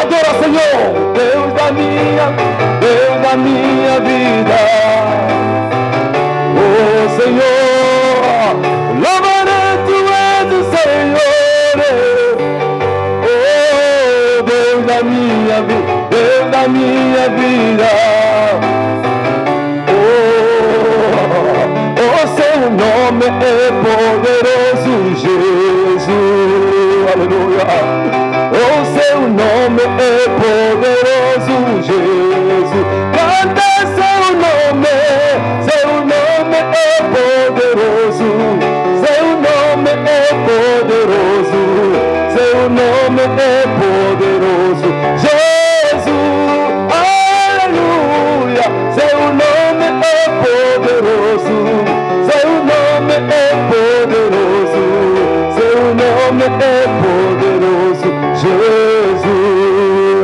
Adora, Senhor, Deus da minha vida. Oh, Senhor, louvarei tu és o Senhor. Oh, Deus da minha vida, Deus da minha vida. Oh, seu nome é poderoso, Jesus. Aleluia. O seu nome é poderoso, Jesus. Canta seu nome é poderoso. Seu nome é poderoso. Seu nome é poderoso, Jesus. Aleluia. Seu nome é poderoso. Seu nome é poderoso. Seu nome é poderoso, Jesus,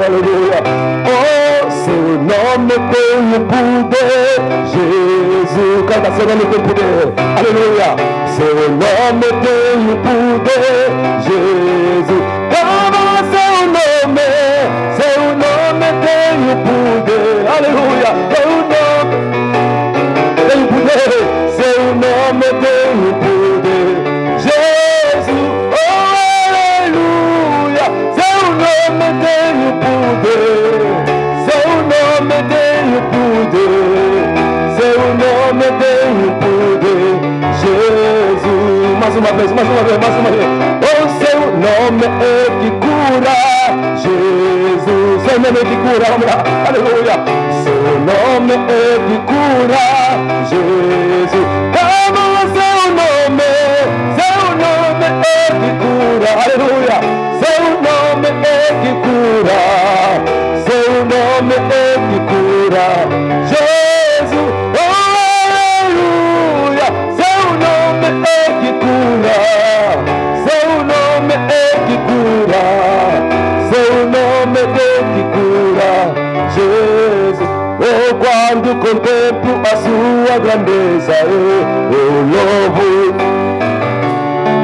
aleluia. Oh, seu nome tem o poder, Jesus. Canta, seu nome tem poder, aleluia. Seu nome tem o poder, Jesus. Canta, seu nome tem o poder, aleluia. Seu nome tem o poder, seu nome tem o poder, Jesus. Tem o poder, seu nome tem o poder, seu nome tem o poder, Jesus. Mais uma vez. O seu nome é que cura, Jesus. Seu nome é que cura, vamos lá, aleluia. Seu nome é que cura, Jesus. Ama seu nome é que cura, aleluia. Seu nome é que cura, seu nome é que cura, Jesus, aleluia. Seu nome é que cura, seu nome é que cura, seu nome é que cura, Jesus. Oh, quando contemplo a sua grandeza, eu louvo.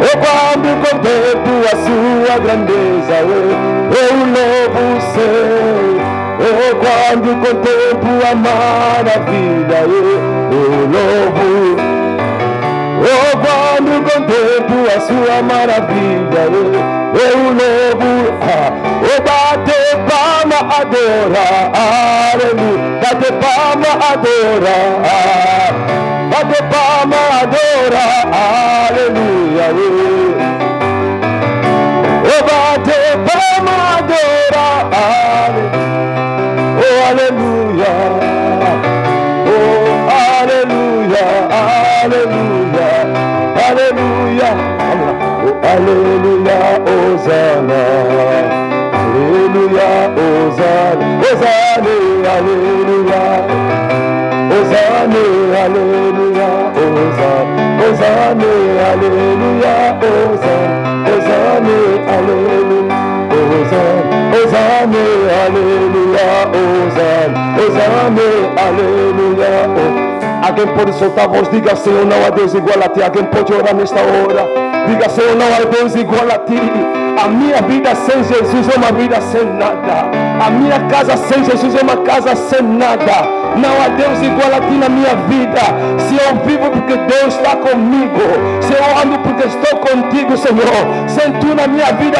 Oh, quando contemplo a sua grandeza, eu louvo o Senhor. Oh, quando contemplo a maravilha, eu louvo. Oh, quando contemplo a sua maravilha, eu louvo. Oh, bate palma, adora, aleluia. Bate palma, adora, bate palma, adora, aleluia. Oh, bate palma, adora, oh, aleluia. Oh, aleluia, aleluia, aleluia. Oh, aleluia, Hosana. Aleluia, Hosana, Hosana, aleluia. Hosana, aleluia, Hosana, Hosana, aleluia, Hosana, Hosana, aleluia, Hosana, Hosana, aleluia, Hosana, Hosana, aleluia. Alguém pode soltar a voz, diga Senhor, não há Deus igual a ti. Alguém pode orar nesta hora, diga Senhor, não há Deus igual a ti. A minha vida sem Jesus é uma vida sem nada. A minha casa sem Jesus é uma casa sem nada. Não há Deus igual a ti na minha vida. Se eu vivo porque Deus está comigo, se eu ando porque estou contigo, Senhor. Sem tu na minha vida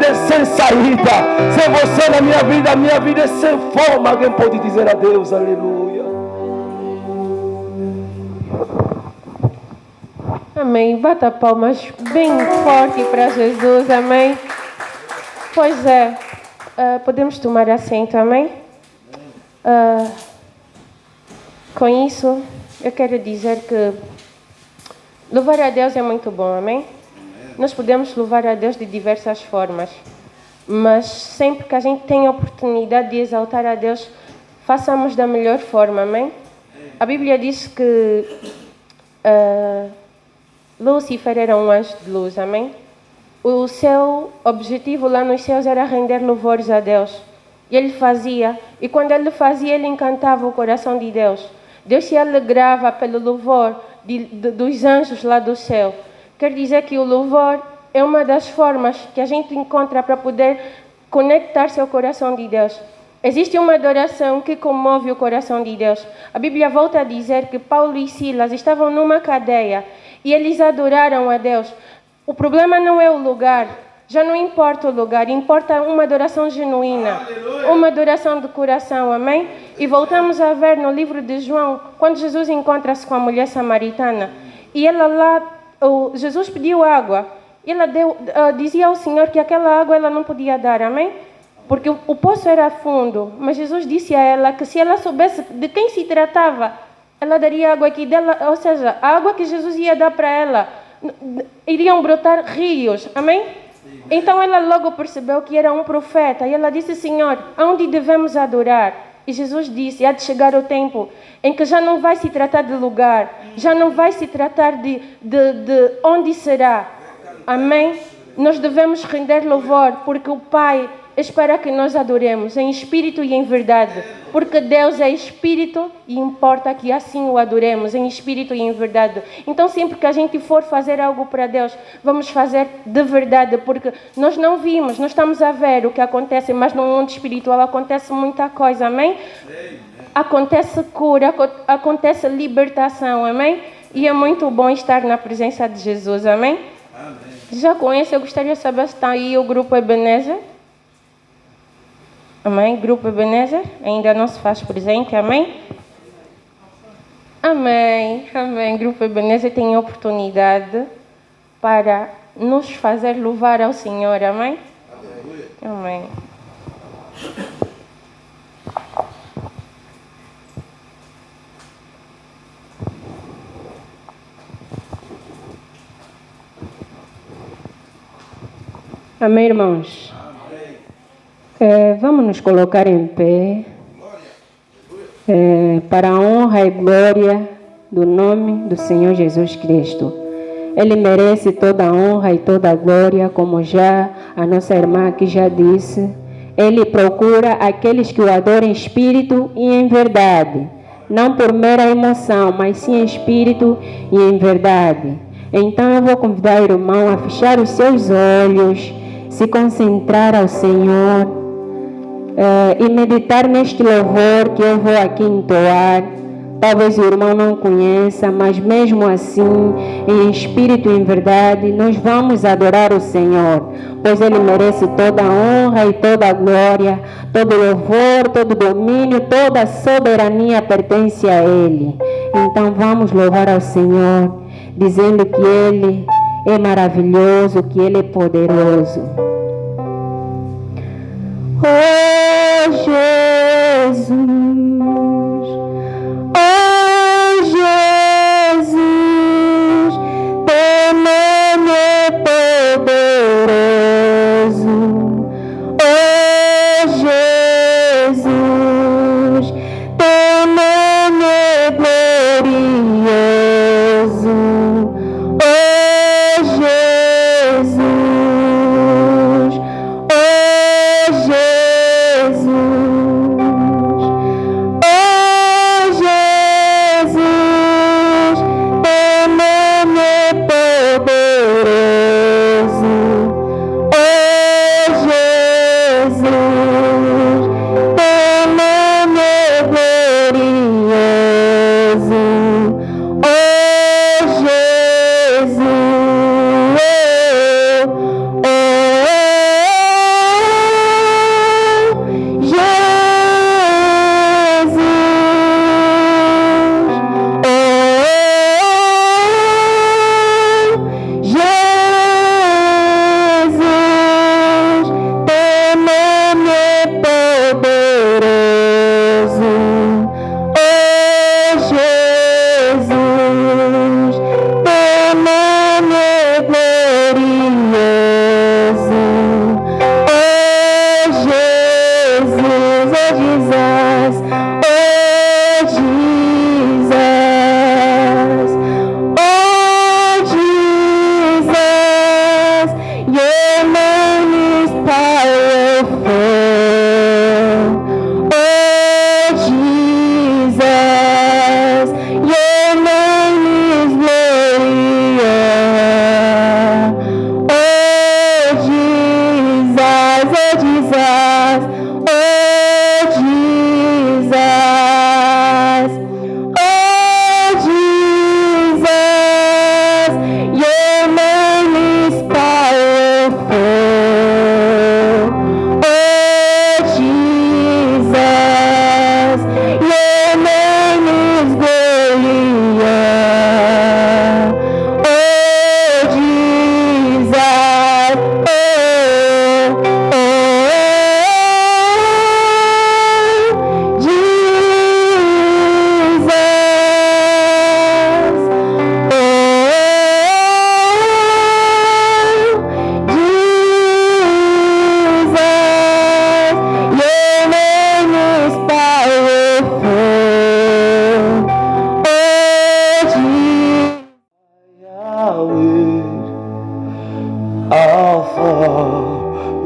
é sem saída. Sem você na minha vida é sem forma. Alguém pode dizer a Deus, aleluia. Amém. Bata palmas bem forte para Jesus. Amém. Pois é. Podemos tomar assento. Amém. Com isso, eu quero dizer que louvar a Deus é muito bom. Amém. Nós podemos louvar a Deus de diversas formas, mas sempre que a gente tem a oportunidade de exaltar a Deus, façamos da melhor forma. Amém. A Bíblia diz que Lúcifer era um anjo de luz, amém? O seu objetivo lá nos céus era render louvores a Deus. E ele fazia, e quando ele fazia, ele encantava o coração de Deus. Deus se alegrava pelo louvor dos anjos lá do céu. Quer dizer que o louvor é uma das formas que a gente encontra para poder conectar-se ao coração de Deus. Existe uma adoração que comove o coração de Deus. A Bíblia volta a dizer que Paulo e Silas estavam numa cadeia e eles adoraram a Deus. O problema não é o lugar, já não importa o lugar, importa uma adoração genuína, uma adoração de coração, amém? E voltamos a ver no livro de João, quando Jesus encontra-se com a mulher samaritana, e ela lá, Jesus pediu água, e ela dizia ao Senhor que aquela água ela não podia dar, amém? Porque o poço era fundo, mas Jesus disse a ela que se ela soubesse de quem se tratava, ela daria água aqui dela, ou seja, a água que Jesus ia dar para ela, iriam brotar rios, amém? Então ela logo percebeu que era um profeta e ela disse, Senhor, aonde devemos adorar? E Jesus disse, há de chegar o tempo em que já não vai se tratar de lugar, já não vai se tratar de onde será, amém? Nós devemos render louvor, porque o Pai espera que nós adoremos em espírito e em verdade, porque Deus é espírito e importa que assim o adoremos em espírito e em verdade. Então sempre que a gente for fazer algo para Deus, vamos fazer de verdade, porque nós não vimos, nós estamos a ver o que acontece, mas no mundo espiritual acontece muita coisa, amém? Acontece cura, acontece libertação, amém? E é muito bom estar na presença de Jesus, amém? Já conhece, eu gostaria de saber se está aí o grupo Ebenezer. Amém? Grupo Ebenezer ainda não se faz presente, amém? Amém, amém. Grupo Ebenezer tem oportunidade para nos fazer louvar ao Senhor, amém? Amém. Amém, irmãos? Vamos nos colocar em pé para a honra e glória do nome do Senhor Jesus Cristo. Ele merece toda a honra e toda a glória, como já a nossa irmã aqui já disse. Ele procura aqueles que o adoram em espírito e em verdade, não por mera emoção, mas sim em espírito e em verdade. Então eu vou convidar o irmão a fechar os seus olhos, se concentrar ao Senhor e meditar neste louvor que eu vou aqui entoar. Talvez o irmão não conheça, mas mesmo assim, em espírito e em verdade, nós vamos adorar o Senhor, pois Ele merece toda a honra e toda a glória, todo louvor, todo domínio, toda a soberania pertence a Ele. Então vamos louvar ao Senhor, dizendo que Ele é maravilhoso, que Ele é poderoso. Oh Jesus, oh Jesus, teu nome é poderoso. Oh Jesus, teu nome é glorioso. Oh Jesus, oh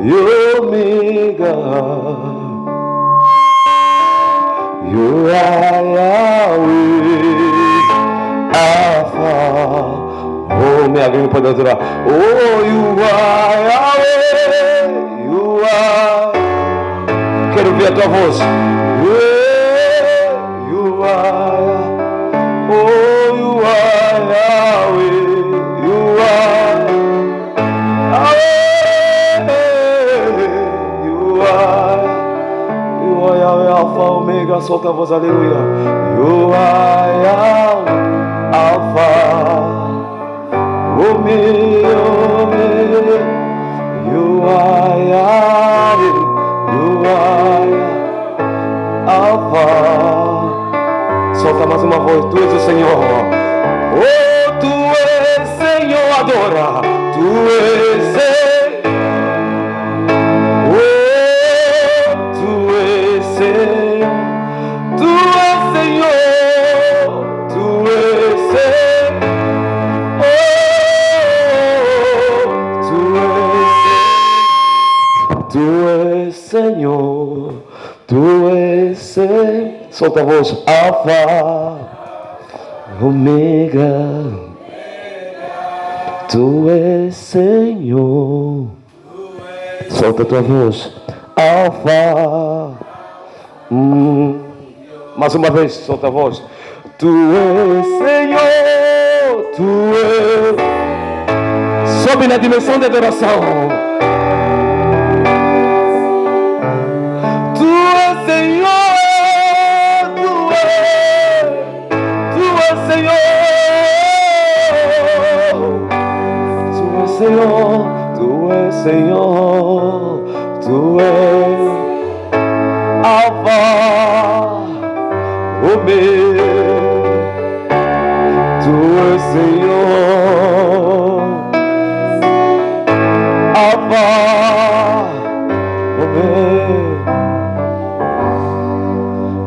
e Omega. You are Yahweh, Alpha. Oh, alguém pode adorar. Oh, you are Yahweh, you are. Quero ver a tua voz. Yeah, you are. Oh, you are Yahweh, you are. Yahweh, you are Yahweh, Alpha, Omega. Solta a voz, aleluia. You are Yahweh, Alpha. Omega, you are Yahweh, you are Alpha. Solta mais uma voz, tu és o Senhor. Oh, tu és Senhor, adora. Tu és Senhor. Oh, tu és Senhor. Tu és Senhor. Tu és Senhor. Tu és Senhor, Tu és Senhor. Solta a voz. Alfa, Omega. Tu és Senhor. Solta a tua voz. Alfa. Mais uma vez, solta a voz. Tu és Senhor. Tu és. Sobe na dimensão de adoração. Senhor, Tu és Senhor, Tu és Senhor, Tu és Senhor, Tu és Alfa, Omega, Tu és Senhor, Alfa, Omega.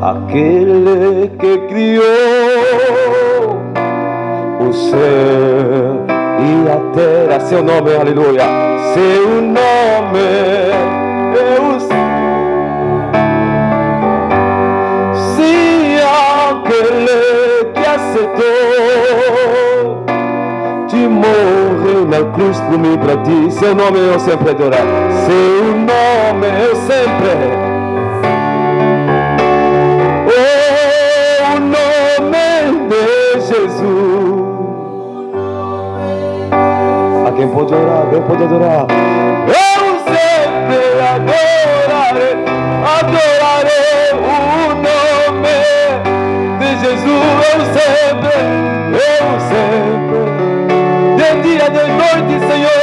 Aquele que criou o céu e a terra, seu nome, aleluia, seu nome é o sim, aquele que aceitou, te morreu na cruz por mim, para ti, seu nome eu sempre adorar, seu nome eu sempre. O nome de Jesus. A quem pode orar, quem pode adorar. Eu sempre adorarei, adorarei o nome de Jesus. Eu sempre, de dia, de noite, Senhor,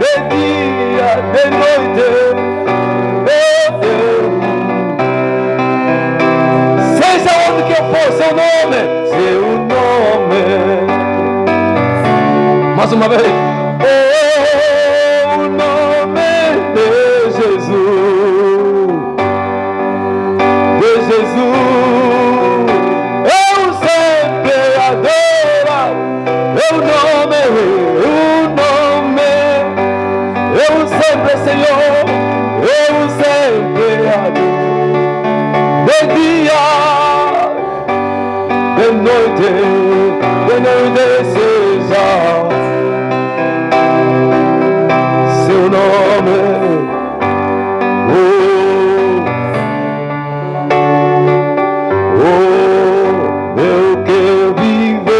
de dia, de noite. Que eu for, seu nome, mais uma vez, o nome de Jesus, eu sempre adoro, o nome, eu sempre, Senhor, eu sempre adoro, de dia, de noite seja seu nome. Eu quero viver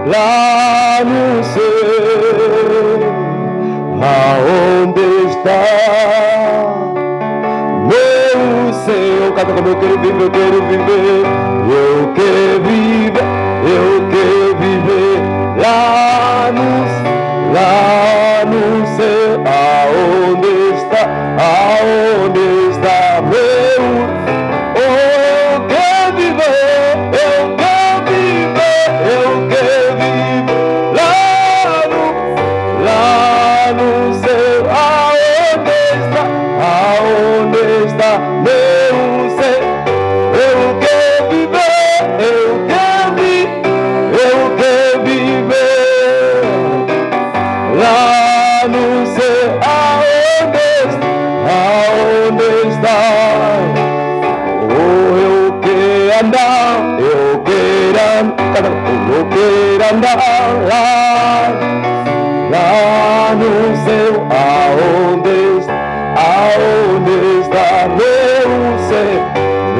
lá no céu, aonde está meu Senhor. Canta como eu quero viver, eu quero viver. Eu quero viver lá no céu, aonde está meu. Oh, eu quero viver, lá no céu, aonde está meu Senhor. Eu quero viver andar, eu quero andar lá no céu, aonde está meu ser.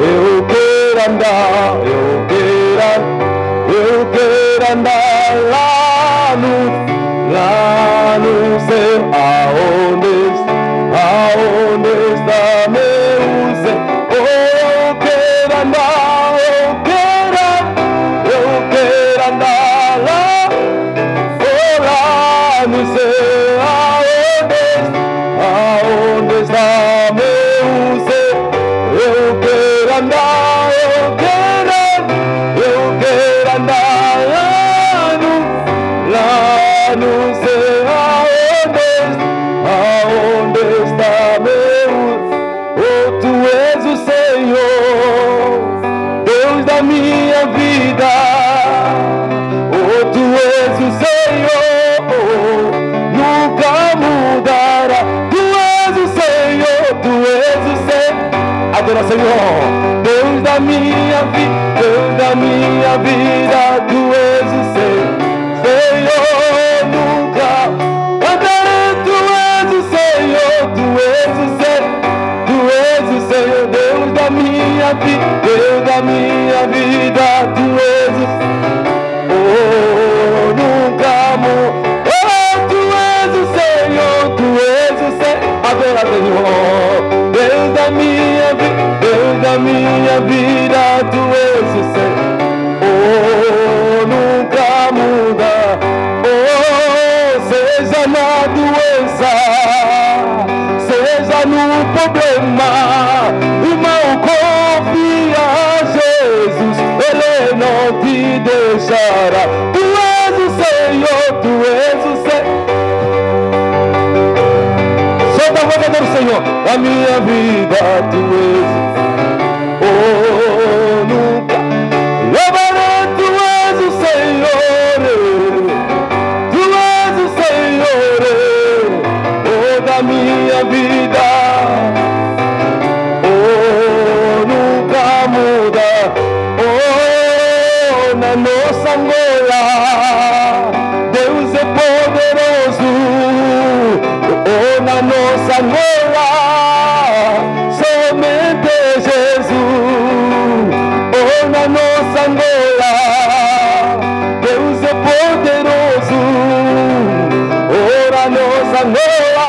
Eu quero andar, eu quero andar lá no céu, aonde está meu ser. Oh, eu quero andar, eu quero andar lá, oh, lá no céu, aonde está meu ser. Eu quero andar, eu quero andar lá no céu, aonde está meu. Oh, tu és o Senhor, Deus da minha vida. Oh, tu és o Senhor, nunca mudará. Tu és o Senhor, adora, Senhor, Deus da minha vida, Deus da minha vida. Tu és o Senhor, nunca mudará. Tu és o Senhor, tu és o Senhor, Deus da minha vida, Deus da minha vida. Tu és o Senhor, nunca mudará. Oh, tu és o Senhor, adora, Senhor, Deus da minha vida, Deus da minha vida. Tu és o Senhor, oh, nunca muda. Oh, seja na doença, seja no problema, irmão, confia a Jesus, Ele não te deixará. Tu és o Senhor, tu és o Senhor. Solta a voz do Senhor, a minha vida. Tu és, oh, nunca levarei. Tu és o Senhor, tu és o Senhor, oh, da minha vida. Oh, nunca muda. Oh, na nossa Angola, Deus é poderoso. Oh, na nossa Angola, somente Jesus. Oh, na nossa Angola, Deus é poderoso. Oh, na nossa Angola.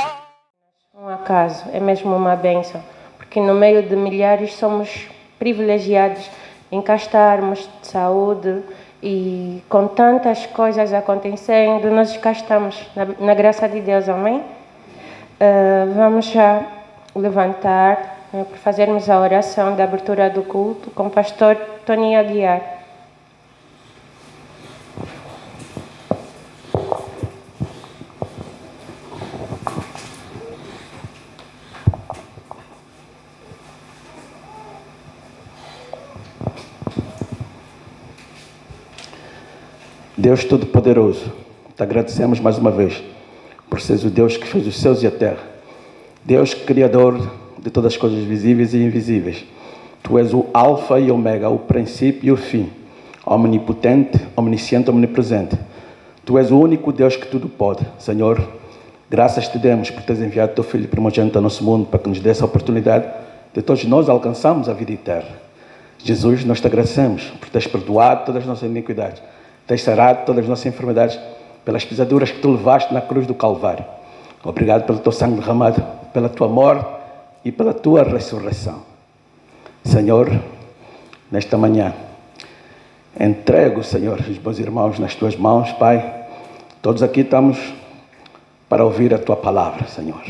Um acaso, é mesmo uma bênção, porque no meio de milhares somos privilegiados em cá estarmos de saúde e com tantas coisas acontecendo, nós cá estamos na graça de Deus, amém? Vamos já levantar para fazermos a oração da abertura do culto com o pastor Tony Aguiar. Deus Todo-Poderoso, te agradecemos mais uma vez por seres o Deus que fez os céus e a terra. Deus Criador de todas as coisas visíveis e invisíveis. Tu és o Alfa e Ômega, o princípio e o fim, omnipotente, omnisciente, omnipresente. Tu és o único Deus que tudo pode. Senhor, graças te demos por teres enviado teu Filho primogênito ao nosso mundo para que nos dê essa oportunidade de todos nós alcançarmos a vida eterna. Jesus, nós te agradecemos por teres perdoado todas as nossas iniquidades, tens sarado todas as nossas enfermidades pelas pisaduras que tu levaste na cruz do Calvário. Obrigado pelo teu sangue derramado, pela tua morte e pela tua ressurreição. Senhor, nesta manhã, entrego, Senhor, os meus irmãos nas tuas mãos, Pai. Todos aqui estamos para ouvir a tua palavra, Senhor.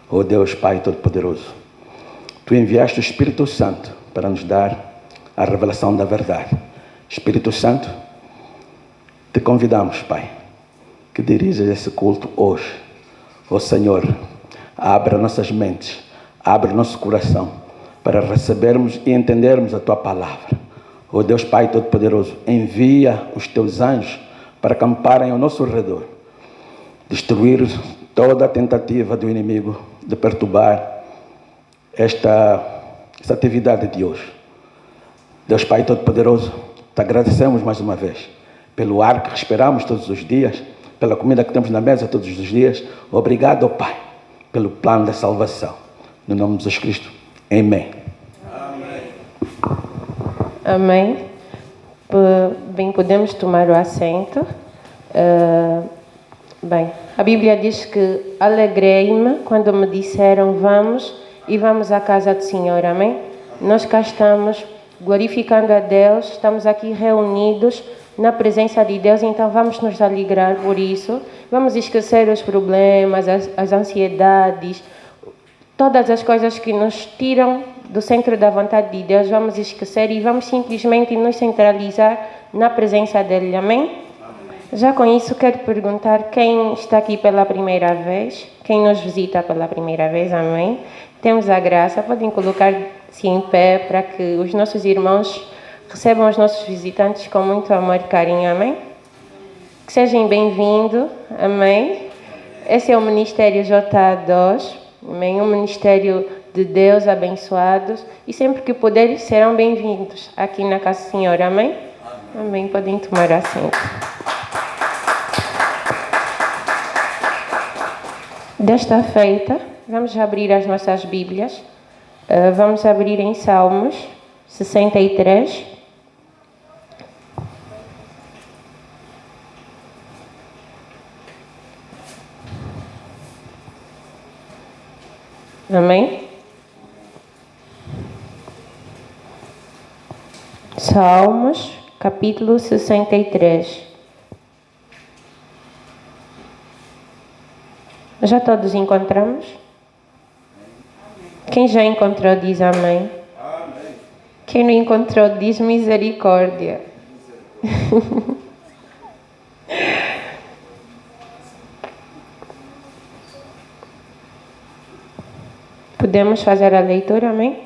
Oh Deus, Pai Todo-Poderoso, tu enviaste o Espírito Santo para nos dar a revelação da verdade. Espírito Santo, te convidamos, Pai, que dirijas esse culto hoje. Oh Senhor, abre nossas mentes, abre nosso coração para recebermos e entendermos a tua palavra. Oh Deus Pai Todo-Poderoso, envia os teus anjos para acamparem ao nosso redor, destruir toda a tentativa do inimigo de perturbar esta atividade de hoje. Deus Pai Todo-Poderoso, te agradecemos mais uma vez pelo ar que respiramos todos os dias, pela comida que temos na mesa todos os dias. Obrigado, Pai, pelo plano da salvação. No nome de Jesus Cristo. Amém. Amém. Bem, podemos tomar o assento. Bem, a Bíblia diz que alegrei-me quando me disseram vamos à casa do Senhor. Amém? Nós cá estamos glorificando a Deus, estamos aqui reunidos na presença de Deus, então vamos nos alegrar por isso. Vamos esquecer os problemas, as ansiedades, todas as coisas que nos tiram do centro da vontade de Deus, vamos esquecer e vamos simplesmente nos centralizar na presença dEle. Amém? Já com isso, quero perguntar quem está aqui pela primeira vez, quem nos visita pela primeira vez, amém? Temos a graça, podem colocar-se em pé para que os nossos irmãos recebam os nossos visitantes com muito amor e carinho, amém? Que sejam bem-vindos, amém? Esse é o Ministério JA2, amém? Um ministério de Deus abençoados e sempre que puderem serão bem-vindos aqui na Casa do Senhor, amém? Amém, podem tomar assento. Desta feita, vamos abrir as nossas Bíblias. Vamos abrir em Salmos 63. Amém? Salmos, capítulo 63. Já todos encontramos? Quem já encontrou diz amém. Quem não encontrou diz misericórdia. Podemos fazer a leitura, amém?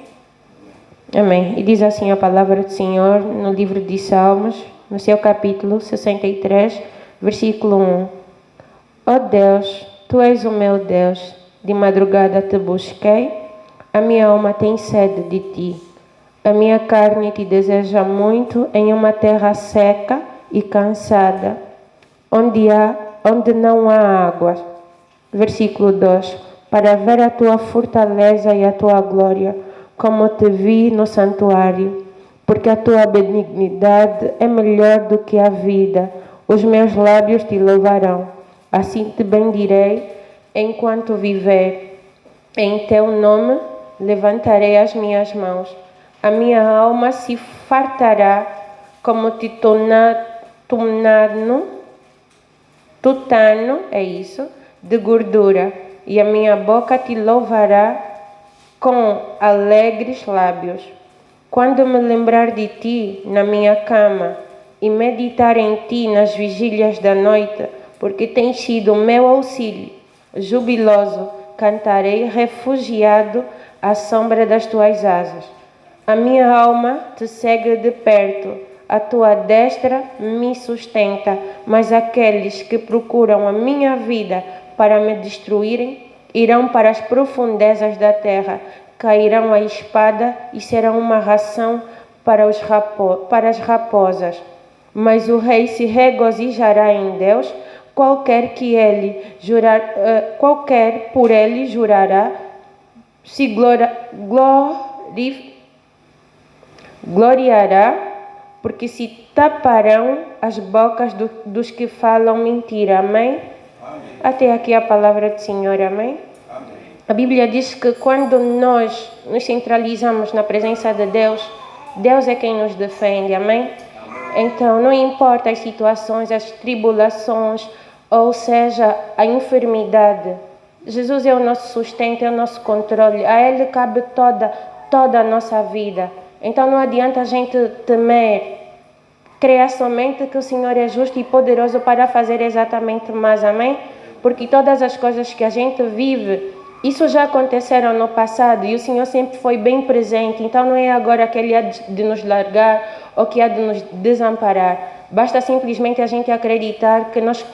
Amém. E diz assim a palavra do Senhor no livro de Salmos, no seu capítulo 63, versículo 1. Ó Deus, Tu és o meu Deus, de madrugada te busquei, a minha alma tem sede de Ti. A minha carne te deseja muito em uma terra seca e cansada, onde não há água. Versículo 2. Para ver a Tua fortaleza e a Tua glória, como te vi no santuário, porque a Tua benignidade é melhor do que a vida, os meus lábios te louvarão. Assim te bendirei enquanto viver. Em teu nome levantarei as minhas mãos. A minha alma se fartará como tutano, é isso, de gordura. E a minha boca te louvará com alegres lábios. Quando me lembrar de ti na minha cama e meditar em ti nas vigílias da noite, porque tens sido o meu auxílio, jubiloso, cantarei refugiado à sombra das tuas asas. A minha alma te segue de perto, a tua destra me sustenta, mas aqueles que procuram a minha vida para me destruírem, irão para as profundezas da terra, cairão a espada e serão uma ração para as raposas. Mas o rei se regozijará em Deus, qualquer por ele jurará, se gloriará, porque se taparão as bocas dos que falam mentira. Amém? Amém? Até aqui a palavra do Senhor. Amém? Amém? A Bíblia diz que quando nós nos centralizamos na presença de Deus, Deus é quem nos defende. Amém? Então, não importa as situações, as tribulações, ou seja, a enfermidade. Jesus é o nosso sustento, é o nosso controle. A Ele cabe toda a nossa vida. Então, não adianta a gente temer. Creia somente que o Senhor é justo e poderoso para fazer exatamente mais. Amém? Porque todas as coisas que a gente vive, isso já aconteceram no passado e o Senhor sempre foi bem presente. Então, não é agora que Ele há de nos largar ou que há de nos desamparar. Basta simplesmente a gente acreditar que nós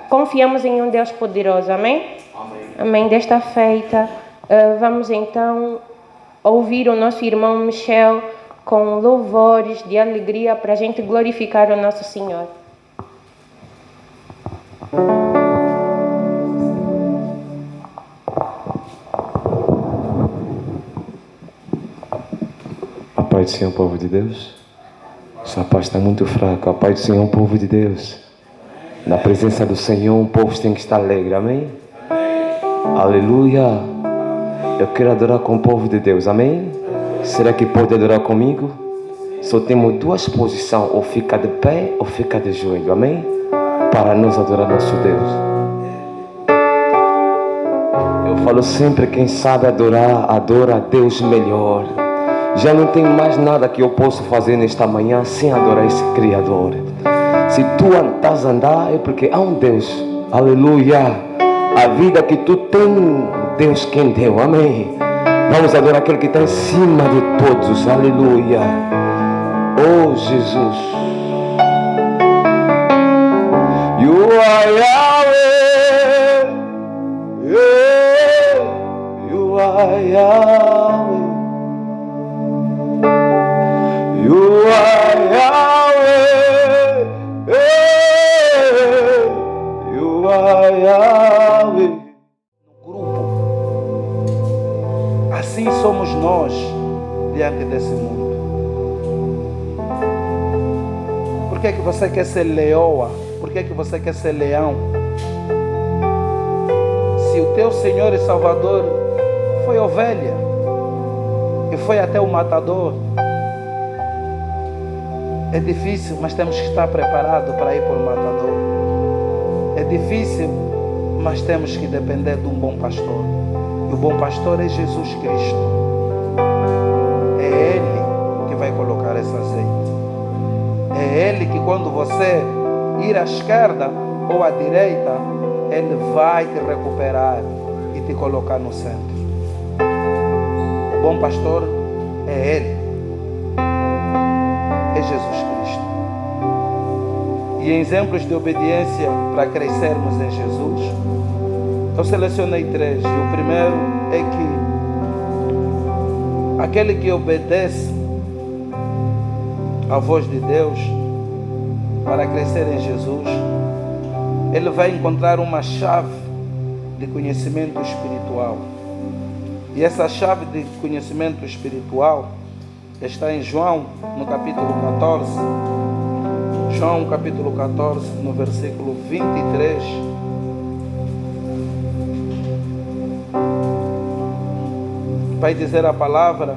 confiamos em um Deus poderoso. Amém? Amém. Amém. Desta feita, vamos então ouvir o nosso irmão Michel com louvores de alegria para a gente glorificar o nosso Senhor. A paz do Senhor, povo de Deus. Essa paz está muito fraca. A paz do Senhor, povo de Deus. Na presença do Senhor, o povo tem que estar alegre, amém? Aleluia. Eu quero adorar com o povo de Deus, amém? Será que pode adorar comigo? Só temos duas posições, ou fica de pé ou fica de joelho, amém? Para nós adorar nosso Deus. Eu falo sempre, quem sabe adorar, adora a Deus melhor. Já não tem mais nada que eu possa fazer nesta manhã sem adorar esse Criador. Se tu estás a andar é porque há um Deus, aleluia. A vida que tu tem, Deus quem deu, amém. Vamos adorar aquele que está em cima de todos, aleluia. Oh Jesus, You are Yahweh, yeah. You are Yahweh, You are Yahweh, yeah. You are Yahweh. Grupo. Assim somos nós diante desse mundo. Por que você quer ser leoa? Por que você quer ser leão? Se o teu Senhor e Salvador foi ovelha e foi até o matador, é difícil, mas temos que estar preparados para ir para o matador. É difícil, mas temos que depender de um bom pastor. E o bom pastor é Jesus Cristo. É Ele que vai colocar esse azeite. É Ele que quando você ir à esquerda ou à direita, Ele vai te recuperar e te colocar no centro. O bom pastor é Ele. É Jesus Cristo. E em exemplos de obediência para crescermos em Jesus, eu selecionei 3. E o primeiro é que aquele que obedece à voz de Deus para crescer em Jesus, ele vai encontrar uma chave de conhecimento espiritual. E essa chave de conhecimento espiritual está em João, no capítulo 14. João, capítulo 14, no versículo 23. Vai dizer a palavra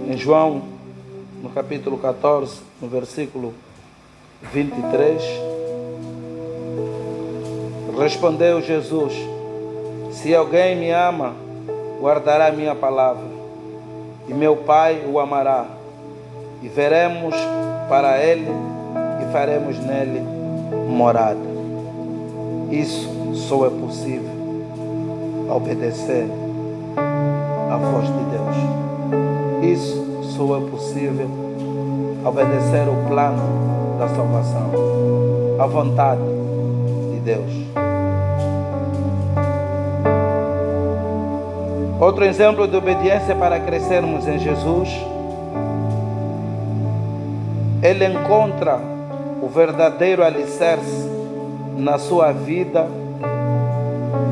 em João, no capítulo 14, no versículo 23. Respondeu Jesus: se alguém me ama, guardará minha palavra, e meu Pai o amará, e veremos para ele e faremos nele morada. Isso só é possível obedecer à voz de Deus. Isso só é possível obedecer o plano da salvação, a vontade de Deus. Outro exemplo de obediência para crescermos em Jesus, ele encontra o verdadeiro alicerce na sua vida,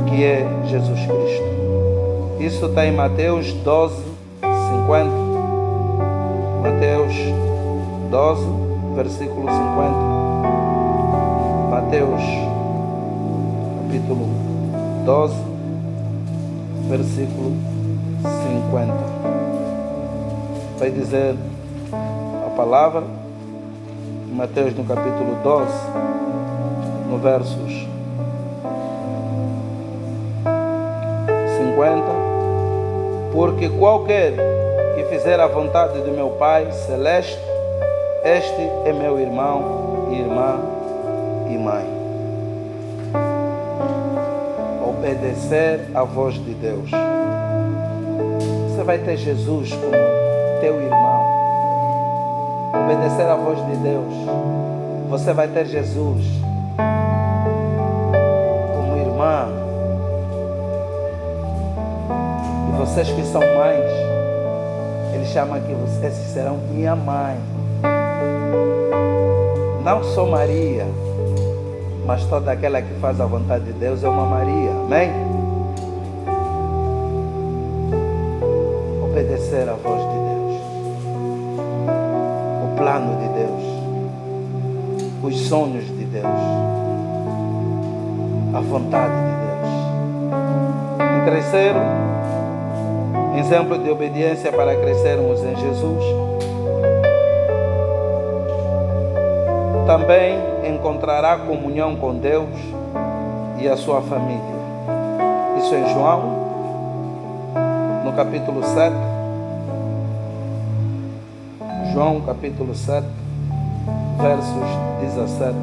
que é Jesus Cristo. Isso está em Mateus 12, 50. Mateus 12, versículo 50. Mateus, capítulo 12, versículo 50. Vai dizer a palavra, Mateus no capítulo 12, no versos 50. Porque qualquer que fizer a vontade do meu Pai Celeste, este é meu irmão, irmã e mãe. Obedecer à voz de Deus. Você vai ter Jesus como teu irmão. Obedecer à voz de Deus. Você vai ter Jesus como irmã. E vocês que são mães, Ele chama que vocês serão minha mãe. Não só Maria, mas toda aquela que faz a vontade de Deus é uma Maria. Amém? Obedecer à voz de Deus, o plano de Deus, os sonhos de Deus, a vontade de Deus. Em terceiro, exemplo de obediência para crescermos em Jesus. Também encontrará comunhão com Deus e a sua família. Isso em João, no capítulo 7. João, capítulo 7, versos 17.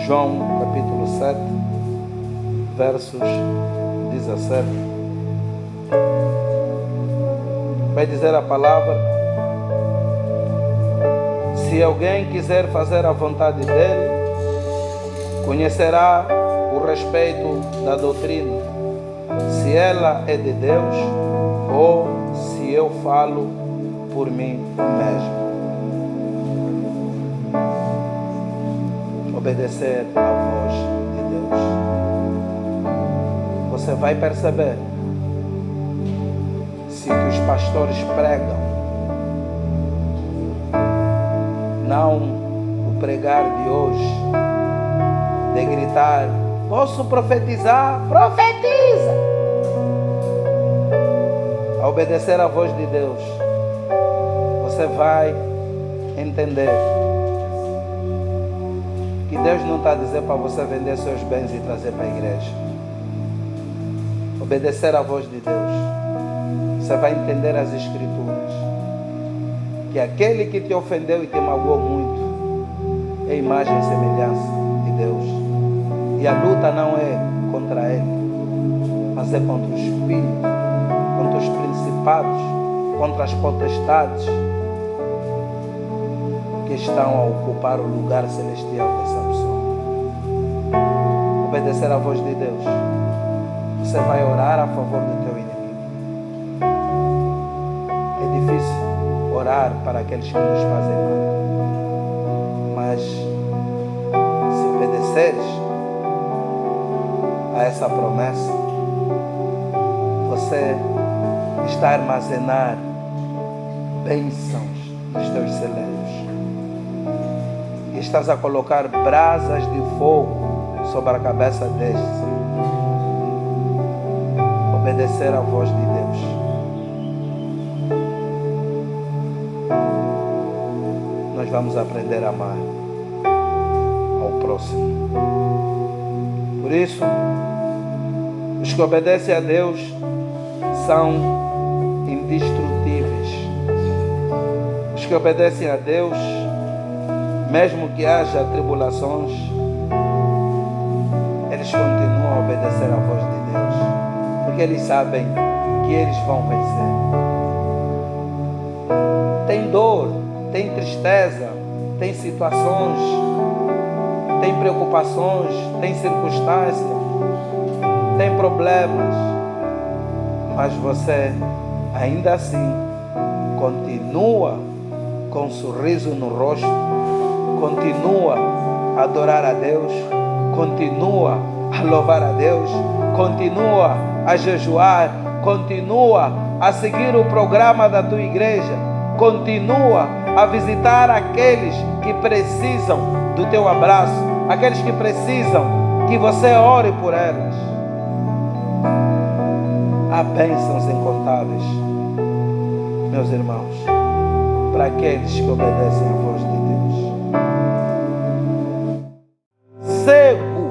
João, capítulo 7, versos 17. Vai dizer a palavra: se alguém quiser fazer a vontade dele, conhecerá o respeito da doutrina, se ela é de Deus ou se eu falo por mim mesmo. Obedecer à voz de Deus. Você vai perceber se o que os pastores pregam, não o pregar de hoje, de gritar: posso profetizar? Profetiza! A obedecer à voz de Deus, você vai entender que Deus não está a dizer para você vender seus bens e trazer para a igreja. Obedecer à voz de Deus, você vai entender as Escrituras, que aquele que te ofendeu e te magoou muito é imagem e semelhança de Deus, e a luta não é contra ele, mas é contra o espírito, contra os principados, contra as potestades que estão a ocupar o lugar celestial dessa pessoa. Obedecer à voz de Deus, você vai orar a favor do teu inimigo. É difícil orar para aqueles que nos fazem mal, mas se obedeceres a essa promessa, você está a armazenar bênçãos nos teus celeiros. E estás a colocar brasas de fogo sobre a cabeça destes. Obedecer à voz de Deus. Nós vamos aprender a amar ao próximo. Por isso, os que obedecem a Deus são indestrutíveis. Os que obedecem a Deus, mesmo que haja tribulações, eles continuam a obedecer à voz de Deus, porque eles sabem que eles vão vencer. Tem dor, tem tristeza, tem situações, tem preocupações, tem circunstâncias, tem problemas, mas você ainda assim continua com um sorriso no rosto, continua a adorar a Deus, continua a louvar a Deus, continua a jejuar, continua a seguir o programa da tua igreja, continua a visitar aqueles que precisam do teu abraço, aqueles que precisam que você ore por elas. Há bênçãos incontáveis, meus irmãos, para aqueles que obedecem à voz de Deus. Cego,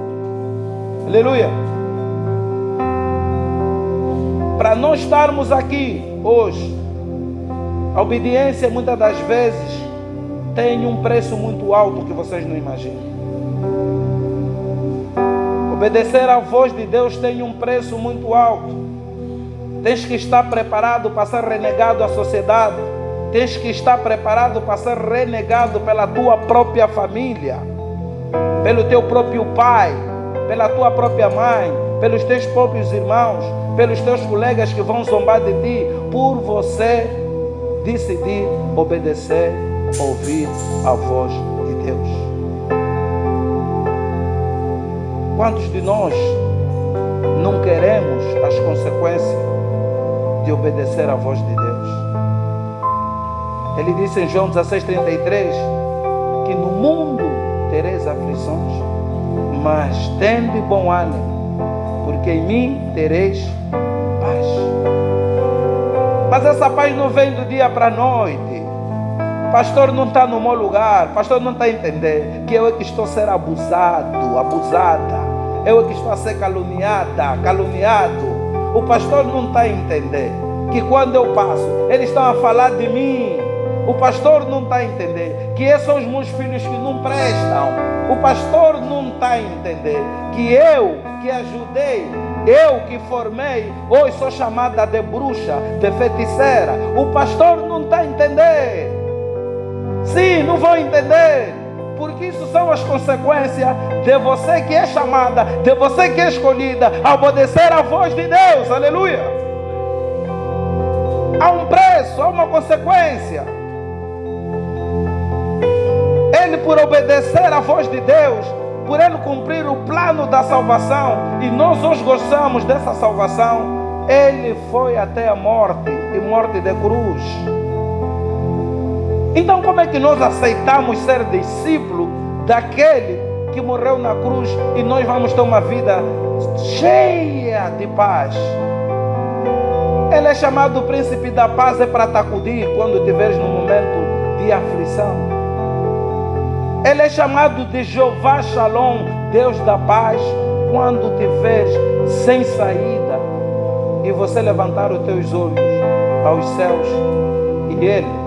aleluia, para nós estarmos aqui hoje, a obediência muitas das vezes tem um preço muito alto que vocês não imaginam. Obedecer à voz de Deus tem um preço muito alto. Tens que estar preparado para ser renegado à sociedade. Tens que estar preparado para ser renegado pela tua própria família, pelo teu próprio pai, pela tua própria mãe, pelos teus próprios irmãos, pelos teus colegas que vão zombar de ti, por você decidir obedecer, ouvir a voz de Deus. Quantos de nós não queremos as consequências de obedecer à voz de Deus? Ele disse em João 16:33 que no mundo tereis aflições, mas tende bom ânimo, porque em mim tereis paz. Mas essa paz não vem do dia para a noite. Pastor não está no meu lugar, pastor não está a entender que eu é que estou a ser abusado, abusada. Eu é que estou a ser caluniada, caluniado. O pastor não está a entender que quando eu passo, eles estão a falar de mim. O pastor não está a entender que esses são os meus filhos que não prestam. O pastor não está a entender que eu que ajudei, eu que formei, hoje sou chamada de bruxa, de feiticeira. O pastor não está a entender. Sim, não vão entender. Porque isso são as consequências de você que é chamada, de você que é escolhida, a obedecer à voz de Deus. Aleluia. Há um preço, há uma consequência. Ele, por obedecer à voz de Deus, por ele cumprir o plano da salvação, e nós hoje gostamos dessa salvação, ele foi até a morte, e morte de cruz. Então como é que nós aceitamos ser discípulo daquele que morreu na cruz e nós vamos ter uma vida cheia de paz? Ele é chamado príncipe da paz, é para te acudir quando estiveres num momento de aflição. Ele é chamado de Jeová Shalom, Deus da paz, quando estiveres sem saída e você levantar os teus olhos aos céus e Ele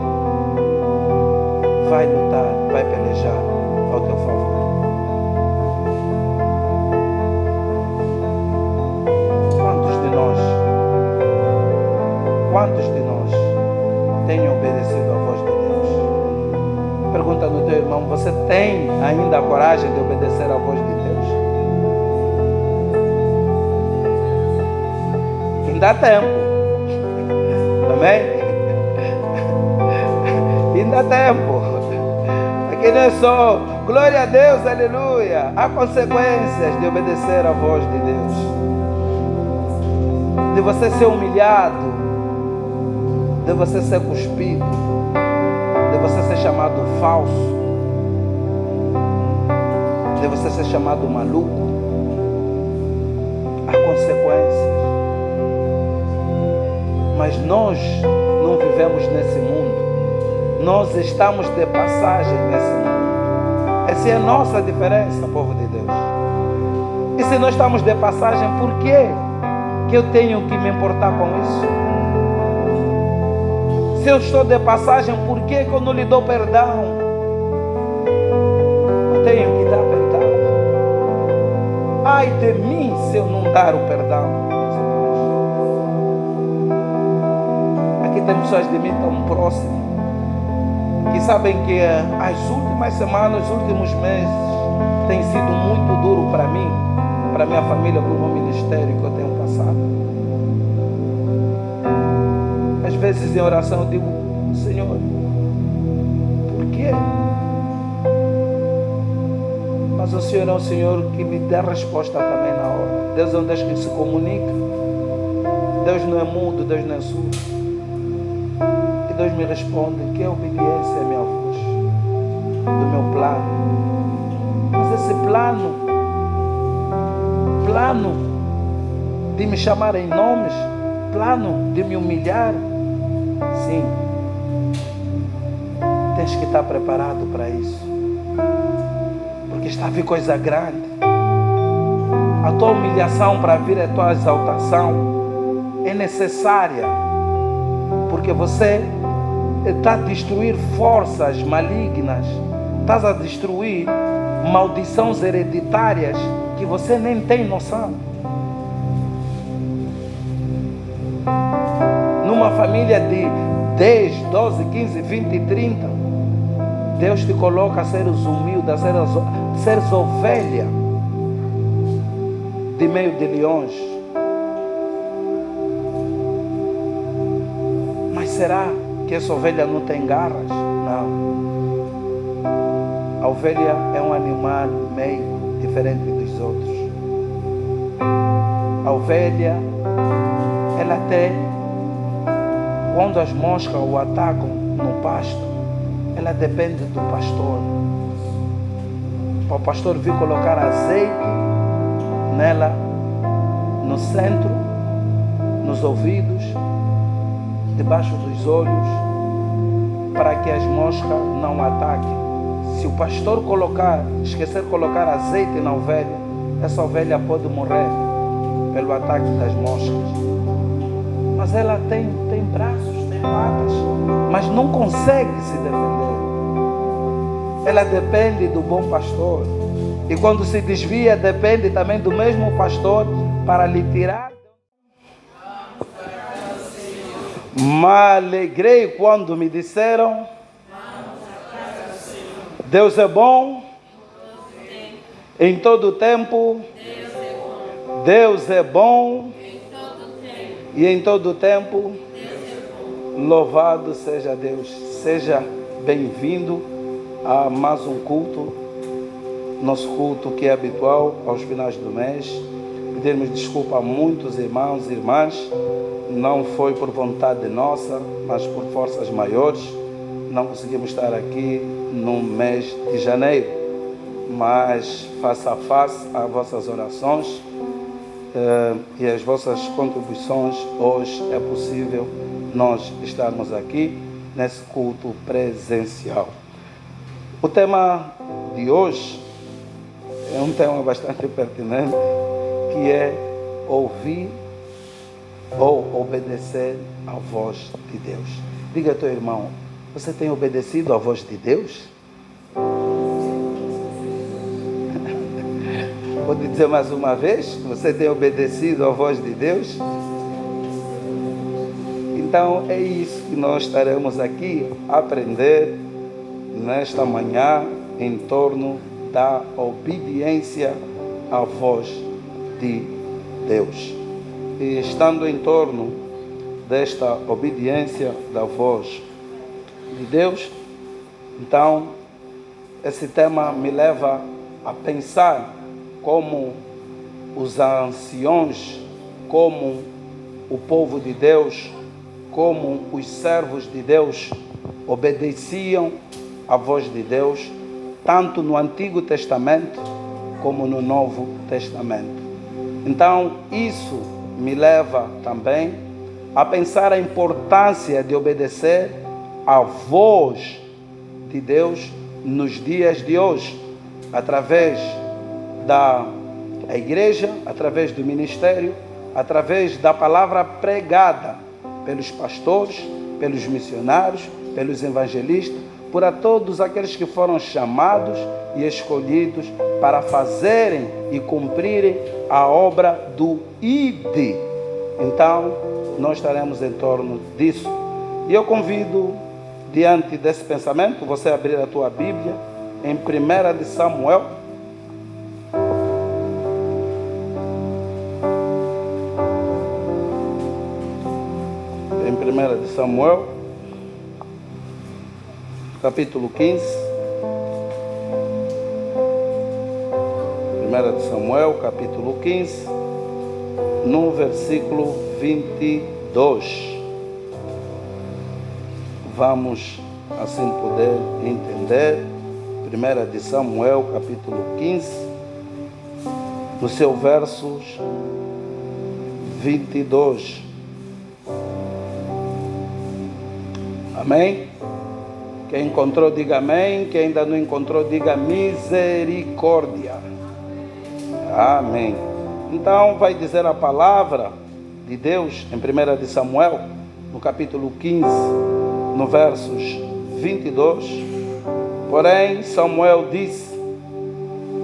vai lutar, vai pelejar ao teu favor. Quantos de nós têm obedecido à voz de Deus? Pergunta no teu irmão, você tem ainda a coragem de obedecer à voz de Deus? Ainda há tempo. Amém? Ainda há tempo. Aqui não é só glória a Deus, aleluia. Há consequências de obedecer à voz de Deus. De você ser humilhado, de você ser cuspido, de você ser chamado falso, de você ser chamado maluco. Há consequências. Mas nós não vivemos nesse mundo. Nós estamos de passagem nesse mundo. Essa é a nossa diferença, povo de Deus. E se nós estamos de passagem, por que eu tenho que me importar com isso? Se eu estou de passagem, por que eu não lhe dou perdão? Eu tenho que dar perdão. Ai de mim se eu não dar o perdão. Aqui tem pessoas de mim tão próximas que sabem que as últimas semanas, os últimos meses tem sido muito duro para mim, para minha família, para o meu ministério que eu tenho passado. Às vezes em oração eu digo, Senhor, por quê? Mas o Senhor é um Senhor que me dá resposta também na hora. Deus é um Deus que se comunica. Deus não é mudo, Deus não é surdo. E Deus me responde que a obediência é a minha voz, do meu plano. Mas esse plano de me chamar em nomes, plano de me humilhar, sim, tens que estar preparado para isso, porque está a vir coisa grande. A tua humilhação para vir a tua exaltação é necessária, porque você está a destruir forças malignas, estás a destruir maldições hereditárias que você nem tem noção. Numa família de 10, 12, 15, 20 e 30, Deus te coloca a seres humildes, a seres ovelha de meio de leões. Mas será que que essa ovelha não tem garras. Não. A ovelha é um animal meio diferente dos outros. A ovelha, ela tem, quando as moscas o atacam no pasto, ela depende do pastor. Para o pastor vir colocar azeite nela, no centro, nos ouvidos, debaixo dos olhos, para que as moscas não ataquem. Se o pastor esquecer de colocar azeite na ovelha, essa ovelha pode morrer pelo ataque das moscas. Mas ela tem braços, tem patas, mas não consegue se defender. Ela depende do bom pastor. E quando se desvia, depende também do mesmo pastor para lhe tirar. Me alegrei quando me disseram: Deus é bom em todo o tempo. Deus é bom e em todo o tempo. Louvado seja Deus. Seja bem-vindo a mais um culto. Nosso culto que é habitual aos finais do mês. Pedimos desculpa a muitos irmãos e irmãs. Não foi por vontade nossa, mas por forças maiores. Não conseguimos estar aqui no mês de janeiro. Mas face a face às vossas orações e as vossas contribuições, hoje é possível nós estarmos aqui nesse culto presencial. O tema de hoje é um tema bastante pertinente, que é ouvir ou obedecer à voz de Deus. Diga ao teu irmão: você tem obedecido à voz de Deus? Pode dizer mais uma vez: você tem obedecido à voz de Deus? Então é isso que nós estaremos aqui a aprender nesta manhã em torno da obediência à voz de Deus. E estando em torno desta obediência da voz de Deus, então esse tema me leva a pensar como os anciãos, como o povo de Deus, como os servos de Deus obedeciam à voz de Deus, tanto no Antigo Testamento como no Novo Testamento. Então, isso me leva também a pensar a importância de obedecer à voz de Deus nos dias de hoje, através da igreja, através do ministério, através da palavra pregada pelos pastores, pelos missionários, pelos evangelistas, por a todos aqueles que foram chamados e escolhidos para fazerem e cumprirem a obra do ID. Então, nós estaremos em torno disso. E eu convido, diante desse pensamento, você a abrir a tua Bíblia em 1 de Samuel. Em 1 de Samuel, capítulo 15. 1 de Samuel, capítulo 15, no versículo 22. Vamos assim poder entender 1 de Samuel, capítulo 15, no seu versos 22. Amém? Quem encontrou, diga amém. Quem ainda não encontrou, diga misericórdia. Amém. Então vai dizer a palavra de Deus em 1 de Samuel, no capítulo 15, no versos 22. Porém, Samuel disse: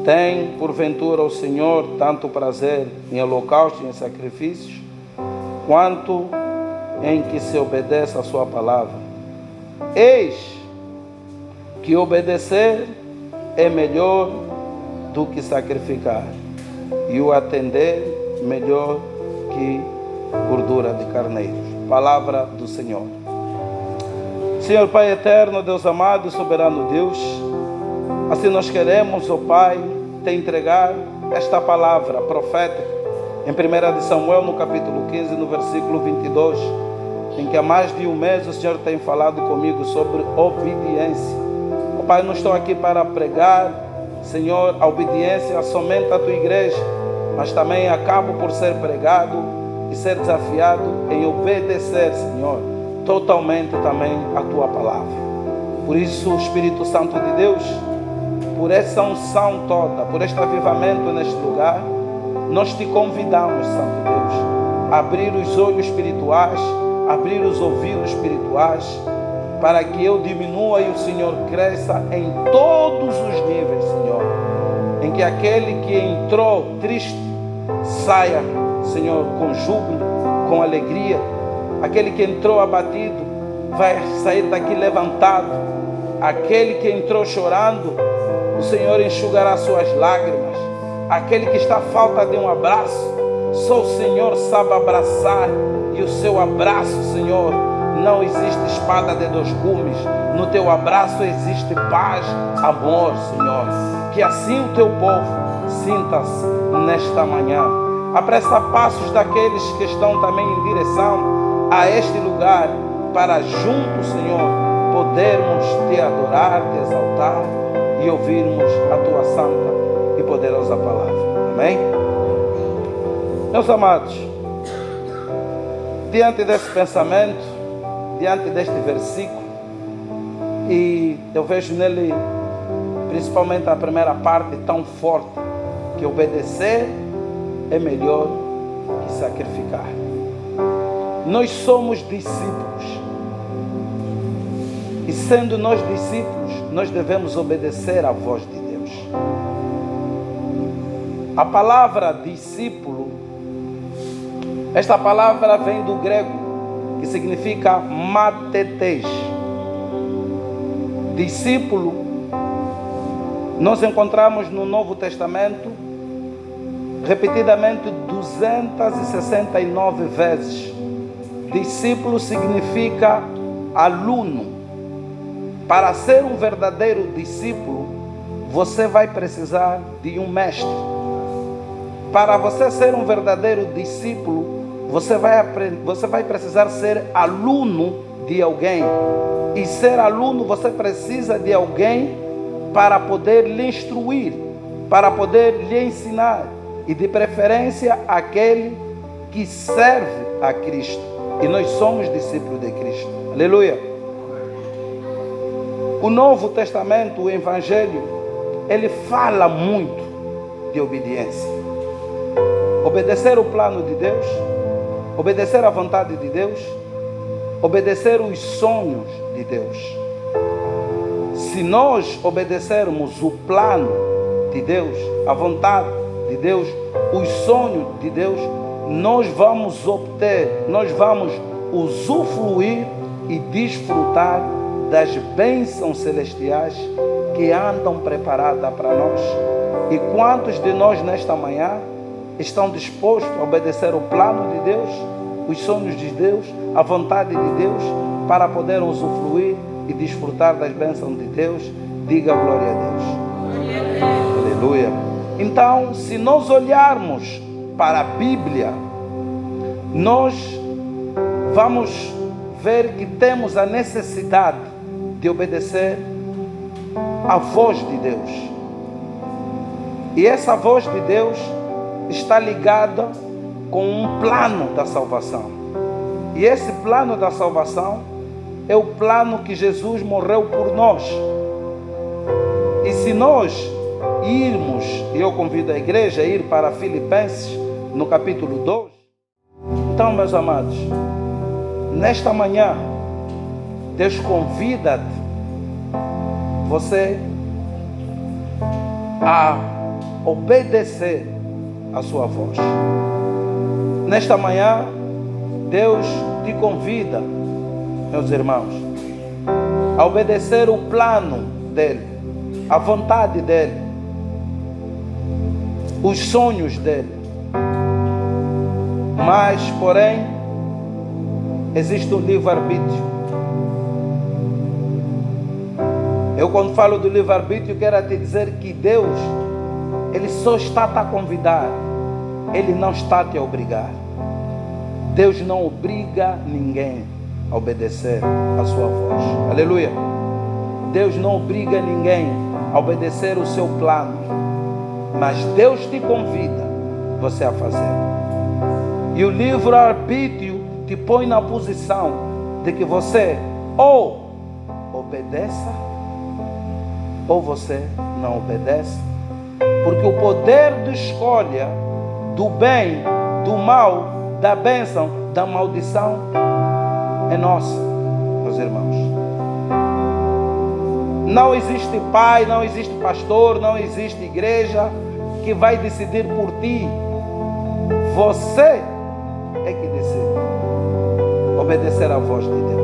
tem porventura o Senhor tanto prazer em holocaustos e em sacrifícios, quanto em que se obedeça a sua palavra. Eis que obedecer é melhor do que sacrificar, e o atender melhor que gordura de carneiros. Palavra do Senhor. Senhor Pai eterno, Deus amado, soberano Deus, assim nós queremos, ó Pai, te entregar esta palavra profética em 1 de Samuel, no capítulo 15, no versículo 22, em que há mais de um mês o Senhor tem falado comigo sobre obediência. Ó Pai, não estou aqui para pregar, Senhor, a obediência somente à tua igreja, mas também acabo por ser pregado e ser desafiado em obedecer, Senhor, totalmente também a tua palavra. Por isso, Espírito Santo de Deus, por essa unção toda, por este avivamento neste lugar, nós te convidamos, Santo Deus, a abrir os olhos espirituais, abrir os ouvidos espirituais, para que eu diminua e o Senhor cresça em todos os níveis, Senhor. Em que aquele que entrou triste saia, Senhor, com júbilo, com alegria. Aquele que entrou abatido vai sair daqui levantado. Aquele que entrou chorando, o Senhor enxugará suas lágrimas. Aquele que está à falta de um abraço, só o Senhor sabe abraçar. E o seu abraço, Senhor, não existe espada de dois gumes. No teu abraço existe paz, amor, Senhor. Que assim o teu povo sinta-se nesta manhã. Apressa passos daqueles que estão também em direção a este lugar, para juntos, Senhor, podermos te adorar, te exaltar e ouvirmos a tua santa e poderosa palavra. Amém? Meus amados, diante desse pensamento, diante deste versículo, e eu vejo nele principalmente a primeira parte tão forte, que obedecer é melhor que sacrificar. Nós somos discípulos, e sendo nós discípulos, nós devemos obedecer à voz de Deus. A palavra discípulo, esta palavra vem do grego, que significa matetes. Discípulo, nós encontramos no Novo Testamento repetidamente 269 vezes. Discípulo significa aluno. Para ser um verdadeiro discípulo, você vai precisar de um mestre. Para você ser um verdadeiro discípulo, você vai precisar ser aluno de alguém. E ser aluno, você precisa de alguém para poder lhe instruir, para poder lhe ensinar. E de preferência, aquele que serve a Cristo. E nós somos discípulos de Cristo. Aleluia. O Novo Testamento, o Evangelho, ele fala muito de obediência. Obedecer o plano de Deus, obedecer a vontade de Deus, obedecer os sonhos de Deus. Se nós obedecermos o plano de Deus, a vontade de Deus, os sonhos de Deus, nós vamos obter, nós vamos usufruir e desfrutar das bênçãos celestiais que andam preparadas para nós. E quantos de nós nesta manhã estão dispostos a obedecer o plano de Deus, os sonhos de Deus, a vontade de Deus, para poder usufruir e desfrutar das bênçãos de Deus? Diga glória a Deus. Aleluia. Então, se nós olharmos para a Bíblia, nós vamos ver que temos a necessidade de obedecer à voz de Deus. E essa voz de Deus está ligada com um plano da salvação. E esse plano da salvação é o plano que Jesus morreu por nós. E se nós irmos, e eu convido a igreja a ir para Filipenses, no capítulo 2. Então, meus amados, nesta manhã, Deus convida você a obedecer a sua voz. Nesta manhã, Deus te convida, meus irmãos, a obedecer o plano dele, a vontade dele, os sonhos dele. Mas, porém, existe um livre-arbítrio. Eu, quando falo do livre-arbítrio, quero te dizer que Deus, Ele só está a te convidar, Ele não está a te obrigar. Deus não obriga ninguém a obedecer a sua voz. Aleluia. Deus não obriga ninguém a obedecer o seu plano, mas Deus te convida você a fazer. E o livre-arbítrio te põe na posição de que você ou obedeça ou você não obedece, porque o poder de escolha do bem, do mal, da bênção, da maldição é nosso, meus irmãos. Não existe pai, não existe pastor, não existe igreja que vai decidir por ti. Você é que decide obedecer à voz de Deus.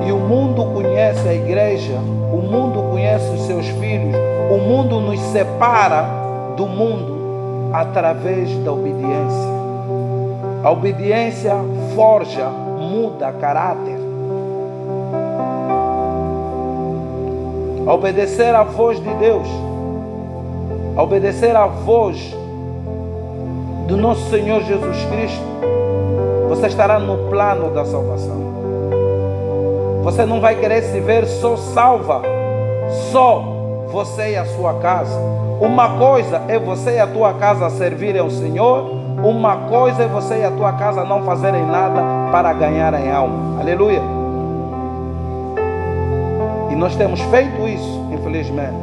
E o mundo conhece a igreja, o mundo conhece os seus filhos, o mundo nos separa do mundo através da obediência. A obediência forja, muda caráter. A obedecer à voz de Deus, a obedecer à voz do nosso Senhor Jesus Cristo, você estará no plano da salvação. Você não vai querer se ver só salva, só você e a sua casa. Uma coisa é você e a tua casa servirem ao Senhor, uma coisa é você e a tua casa não fazerem nada para ganharem alma. Aleluia. E nós temos feito isso, infelizmente.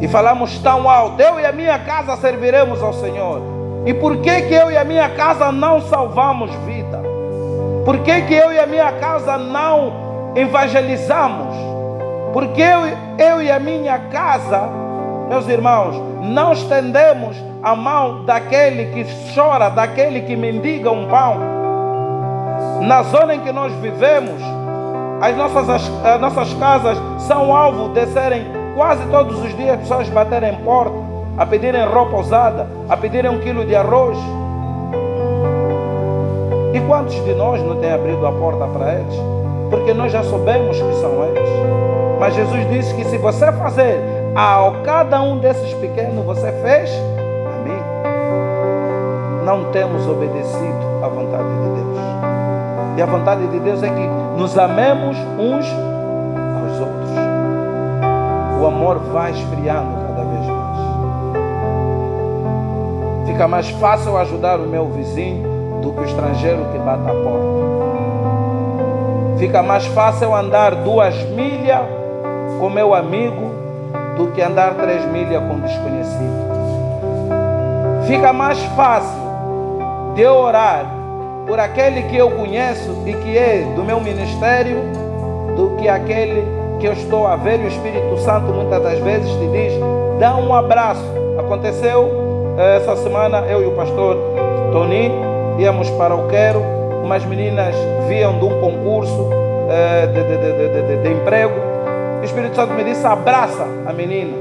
E falamos tão alto: eu e a minha casa serviremos ao Senhor. E por que eu e a minha casa não salvamos vida? Por que eu e a minha casa não evangelizamos? Porque eu e a minha casa, meus irmãos, não estendemos a mão daquele que chora, daquele que mendiga um pão. Na zona em que nós vivemos, as nossas casas são alvo de serem quase todos os dias pessoas baterem porta, a pedirem roupa usada, a pedirem 1 quilo de arroz. E quantos de nós não têm abrido a porta para eles? Porque nós já soubemos que são eles. Mas Jesus disse que se você fazer a cada um desses pequenos, você fez a mim. Não temos obedecido à vontade de Deus. E a vontade de Deus é que nos amemos uns aos outros. O amor vai esfriando cada vez mais. Fica mais fácil ajudar o meu vizinho do que o estrangeiro que bate a porta. Fica mais fácil andar 2 milhas com meu amigo do que andar 3 milhas com desconhecido. Fica mais fácil de eu orar por aquele que eu conheço e que é do meu ministério do que aquele que eu estou a ver. O Espírito Santo muitas das vezes te diz: dá um abraço. Aconteceu essa semana, eu e o pastor Tony íamos para o Quero. Umas meninas vinham de um concurso de emprego. O Espírito Santo me disse: abraça a menina.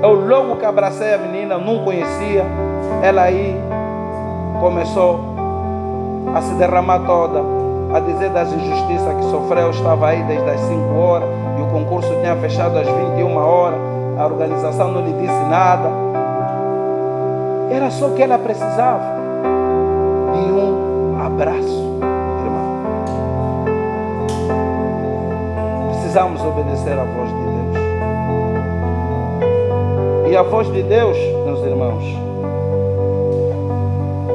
Eu logo que abracei a menina, não conhecia. Ela aí começou a se derramar toda, a dizer das injustiças que sofreu. Estava aí desde as 5 horas e o concurso tinha fechado às 21 horas. A organização não lhe disse nada. Era só que ela precisava de um abraço, irmão. Precisamos obedecer à voz de Deus. E a voz de Deus, meus irmãos,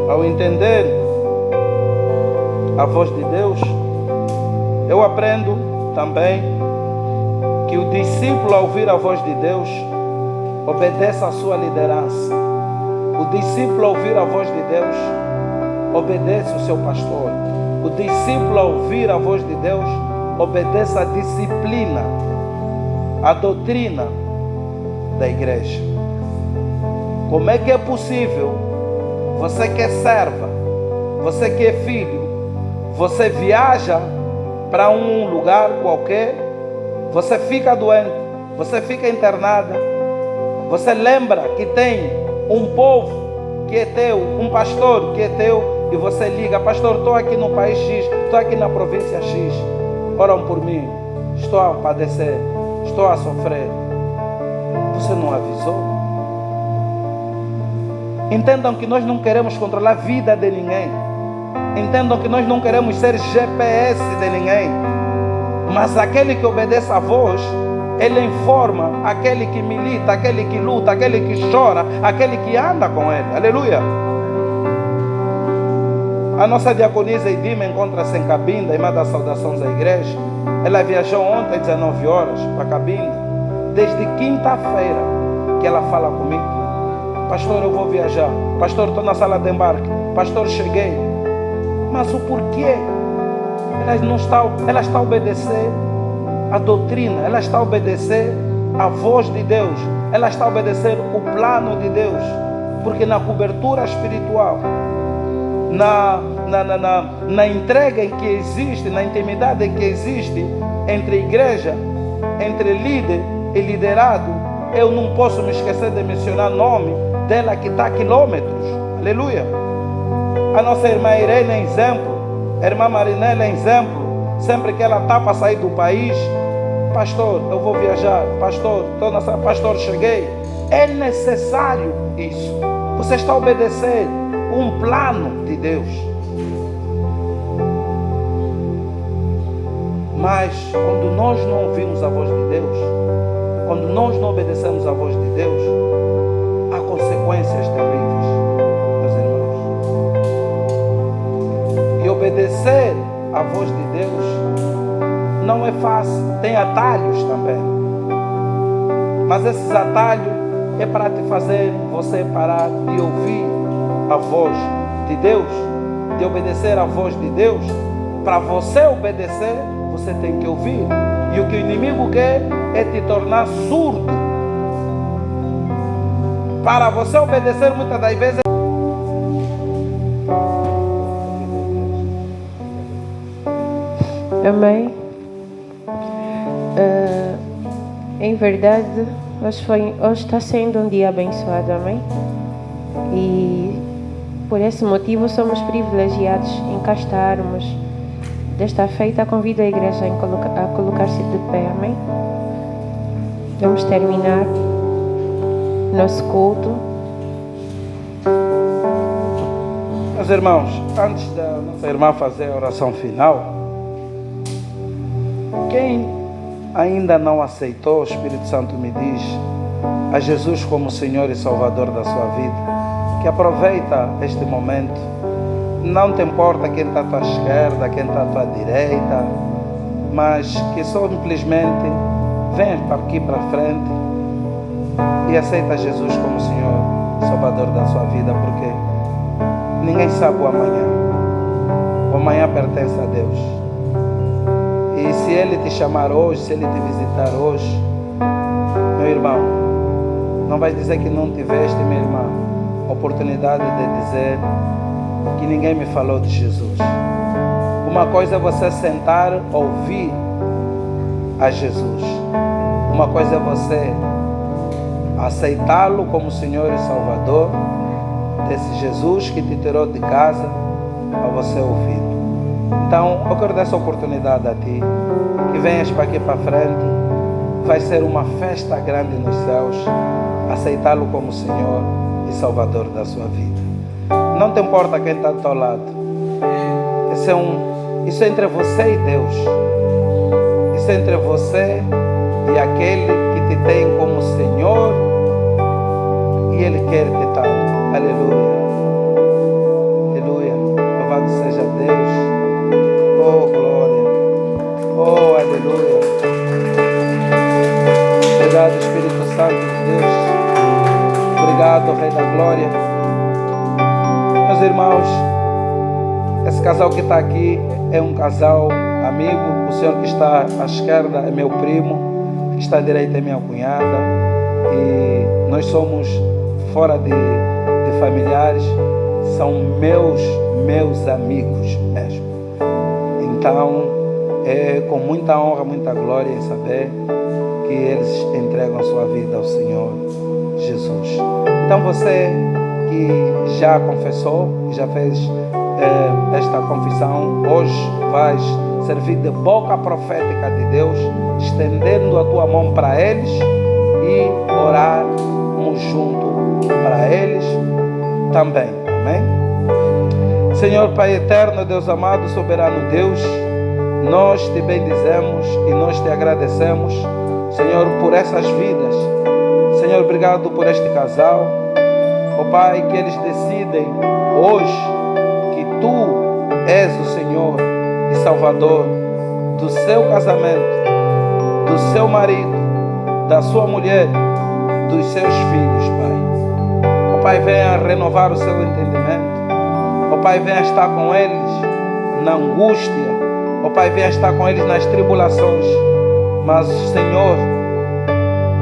ao entender a voz de Deus, eu aprendo também que o discípulo, ao ouvir a voz de Deus, obedece à sua liderança. O discípulo, ao ouvir a voz de Deus, obedece o seu pastor. O discípulo, ao ouvir a voz de Deus, obedece à disciplina, à doutrina da igreja. Como é que é possível você que é serva, você que é filho, você viaja para um lugar qualquer, você fica doente, você fica internada, você lembra que tem um povo que é teu, um pastor que é teu, e você liga: pastor, estou aqui no país X, estou aqui na província X. oram por mim, estou a padecer, estou a sofrer. Você não avisou? Entendam que nós não queremos controlar a vida de ninguém. Entendam que nós não queremos ser GPS de ninguém. Mas aquele que obedece à voz, ele informa aquele que milita, aquele que luta, aquele que chora, aquele que anda com ele. Aleluia! A nossa diaconisa Edima encontra-se em Cabinda, irmã da saudações à igreja. Ela viajou ontem às 19 horas para Cabinda. Desde quinta-feira que ela fala comigo. Pastor, eu vou viajar. Pastor, estou na sala de embarque. Pastor, cheguei. Mas o porquê? Ela está a obedecer a doutrina. Ela está a obedecer a voz de Deus. Ela está a obedecer o plano de Deus. Porque na cobertura espiritual, na entrega que existe, na intimidade que existe entre a igreja, entre líder e liderado, eu não posso me esquecer de mencionar o nome dela que está a quilômetros. Aleluia! A nossa irmã Irene é exemplo, a irmã Marinela é exemplo. Sempre que ela está para sair do país, pastor, eu vou viajar, pastor, pastor, cheguei. É necessário isso. Você está a obedecer um plano de Deus. Mas quando nós não ouvimos a voz de Deus, quando nós não obedecemos a voz de Deus, há consequências terríveis, meus irmãos. E obedecer a voz de Deus não é fácil, tem atalhos também. Mas esses atalhos é para te fazer você parar de ouvir a voz de Deus, de obedecer a voz de Deus. Para você obedecer, você tem que ouvir. E o que o inimigo quer é te tornar surdo. Para você obedecer, muitas das vezes. Amém. Em verdade, hoje está sendo um dia abençoado, amém? E por esse motivo somos privilegiados em cá estarmos. Desta feita, convido a igreja a colocar-se de pé, amém? Vamos terminar nosso culto. Meus irmãos, antes da nossa irmã fazer a oração final, quem ainda não aceitou, o Espírito Santo me diz, a Jesus como Senhor e Salvador da sua vida, que aproveita este momento. Não te importa quem está à tua esquerda, quem está à tua direita, mas que só simplesmente vem aqui para frente e aceita Jesus como Senhor e Salvador da sua vida, porque ninguém sabe o amanhã. O amanhã pertence a Deus. E se Ele te chamar hoje, se Ele te visitar hoje, meu irmão, não vais dizer que não tiveste, minha irmã, oportunidade de dizer que ninguém me falou de Jesus. Uma coisa é você sentar, ouvir a Jesus. Uma coisa é você aceitá-lo como Senhor e Salvador, desse Jesus que te tirou de casa para você ouvir. Então, eu quero dar essa oportunidade a ti, que venhas para aqui para frente. Vai ser uma festa grande nos céus, aceitá-lo como Senhor e Salvador da sua vida. Não te importa quem está do teu lado. Isso é entre você e Deus. Isso é entre você e aquele que te tem como Senhor e Ele quer te tanto. Aleluia. Aleluia. Louvado seja Deus. Oh, glória. Oh, aleluia. Obrigado, Espírito Santo de Deus. Obrigado, Rei da Glória. Meus irmãos, esse casal que está aqui é um casal amigo. O senhor que está à esquerda é meu primo, que está à direita é minha cunhada. E nós somos fora de familiares, são meus amigos mesmo. Então, é com muita honra, muita glória em saber que eles entregam a sua vida ao Senhor Jesus. Então você que já confessou, já fez esta confissão, hoje vais servir de boca profética de Deus, estendendo a tua mão para eles e orarmos junto para eles também. Amém? Senhor Pai eterno, Deus amado, soberano Deus, nós te bendizemos e nós te agradecemos, Senhor, por essas vidas. Senhor, obrigado por este casal. Ó Pai, que eles decidem hoje que Tu és o Senhor e Salvador do seu casamento, do seu marido, da sua mulher, dos seus filhos, Pai. Ó Pai, venha renovar o seu entendimento. Ó Pai, venha estar com eles na angústia. Ó Pai, venha estar com eles nas tribulações. Mas, Senhor,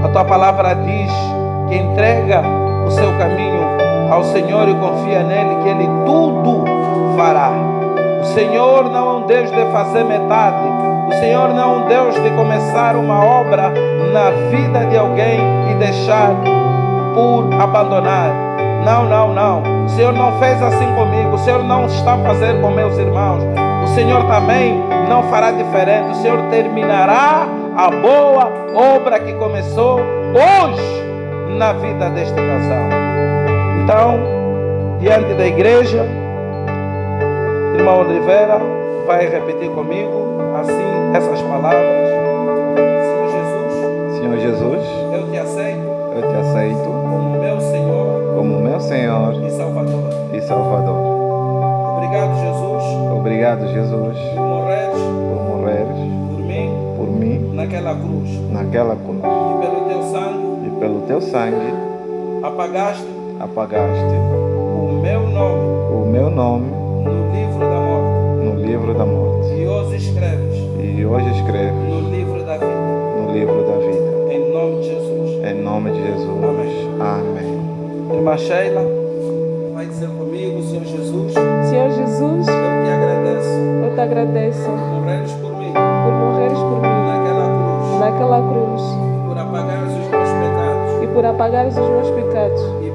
a Tua palavra diz que entrega o seu caminho ao Senhor e confia nele, que Ele tudo fará. O Senhor não é um Deus de fazer metade. O Senhor não é um Deus de começar uma obra na vida de alguém e deixar por abandonar. Não, não, não. O Senhor não fez assim comigo. O Senhor não está a fazer com meus irmãos. O Senhor também não fará diferente. O Senhor terminará a boa obra que começou hoje na vida deste casal. Então, diante da igreja, irmão Oliveira vai repetir comigo assim essas palavras. Senhor Jesus, eu te aceito como meu Senhor e Salvador. Obrigado, Jesus, por morreres por mim naquela cruz. E pelo teu sangue apagaste o meu nome no livro da morte. e hoje escreves No livro da vida. Em nome de Jesus. Amém. Irmã Sheila, vai dizer comigo, Senhor Jesus, Senhor Jesus, eu te agradeço por morreres por mim naquela cruz naquela cruz por apagares os meus pecados e por apagares os meus pecados e